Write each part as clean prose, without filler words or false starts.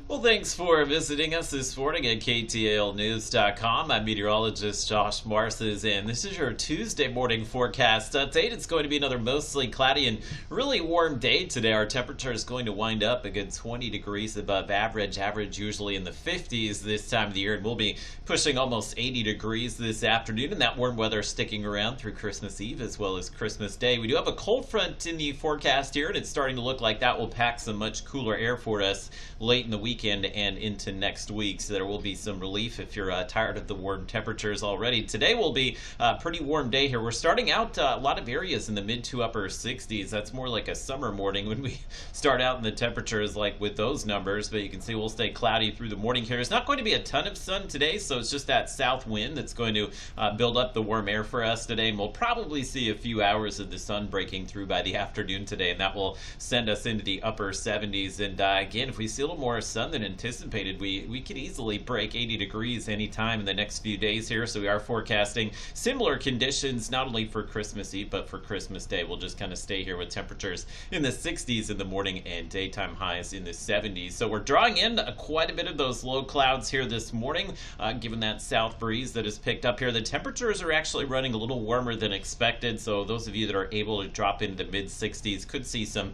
Well, thanks for visiting us this morning at KTALnews.com. I'm meteorologist Josh Marces, and this is your Tuesday morning forecast update. It's going to be another mostly cloudy and really warm day today. Our temperature is going to wind up a good 20 degrees above average usually in the 50s this time of the year, and we'll be pushing almost 80 degrees this afternoon, and that warm weather sticking around through Christmas Eve as well as Christmas Day. We do have a cold front in the forecast here, and it's starting to look like that will pack some much cooler air for us late in the weekend and into next week, so there will be some relief if you're tired of the warm temperatures already. Today will be a pretty warm day here. We're starting out a lot of areas in the mid to upper 60s. That's more like a summer morning when we start out in the temperatures like with those numbers, but you can see we'll stay cloudy through the morning here. There's not going to be a ton of sun today, so it's just that south wind that's going to build up the warm air for us today, and we'll probably see a few hours of the sun breaking through by the afternoon today, and that will send us into the upper 70s. And again, if we see a little more sun than anticipated, we could easily break 80 degrees anytime in the next few days here. So we are forecasting similar conditions not only for Christmas Eve but for Christmas Day. We'll just kind of stay here with temperatures in the 60s in the morning and daytime highs in the 70s. So we're drawing in quite a bit of those low clouds here this morning, given that south breeze that has picked up here. The temperatures are actually running a little warmer than expected, so those of you that are able to drop into the mid 60s could see some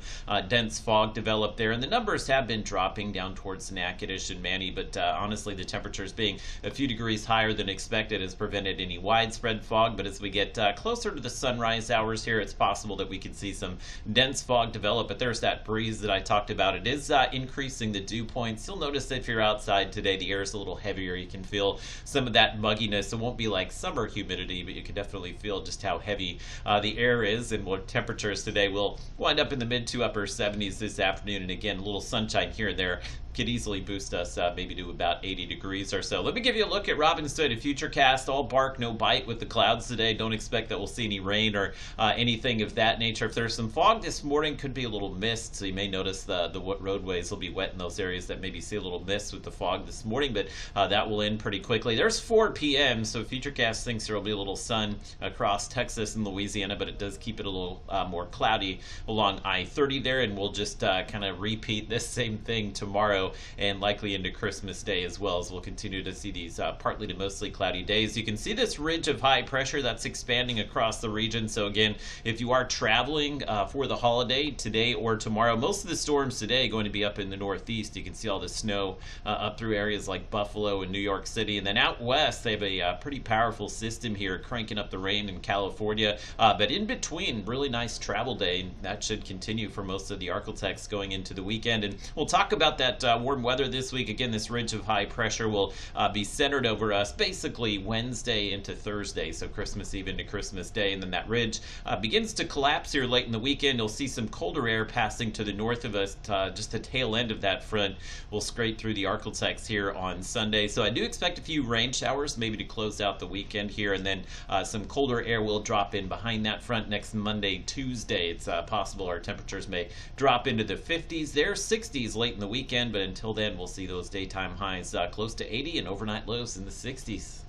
dense fog develop there, and the numbers have been dropping down towards Natchitoches and Manny, but honestly the temperatures being a few degrees higher than expected has prevented any widespread fog. But as we get closer to the sunrise hours here, it's possible that we could see some dense fog develop. But there's that breeze that I talked about. It is increasing the dew points. You'll notice that if you're outside today, the air is a little heavier. You can feel some of that mugginess. It won't be like summer humidity, but you can definitely feel just how heavy the air is. And what temperatures today will wind up in the mid to upper 70s this afternoon, and again a little sunshine here and there could easily boost us maybe to about 80 degrees or so. Let me give you a look at Robinson Futurecast. All bark, no bite with the clouds today. Don't expect that we'll see any rain or anything of that nature. If there's some fog this morning, could be a little mist, so you may notice the roadways will be wet in those areas that maybe see a little mist with the fog this morning, but that will end pretty quickly. There's 4 p.m., so Futurecast thinks there will be a little sun across Texas and Louisiana, but it does keep it a little more cloudy along I-30 there, and we'll just kind of repeat this same thing tomorrow and likely into Christmas Day as well, as we'll continue to see these partly to mostly cloudy days. You can see this ridge of high pressure that's expanding across the region. So again, if you are traveling for the holiday today or tomorrow, most of the storms today are going to be up in the northeast. You can see all the snow up through areas like Buffalo and New York City, and then out west they have a pretty powerful system here cranking up the rain in California, but in between, really nice travel day, and that should continue for most of the Arctics going into the weekend. And we'll talk about that warm weather this week. Again, this ridge of high pressure will be centered over us basically Wednesday into Thursday, so Christmas Eve into Christmas Day, and then that ridge begins to collapse here late in the weekend. You'll see some colder air passing to the north of us. Just the tail end of that front will scrape through the Arctics here on Sunday, so I do expect a few rain showers maybe to close out the weekend here, and then some colder air will drop in behind that front next Monday, Tuesday. It's possible our temperatures may drop into the 50s there, 60s late in the weekend, but until then we'll see those daytime highs close to 80 and overnight lows in the 60s.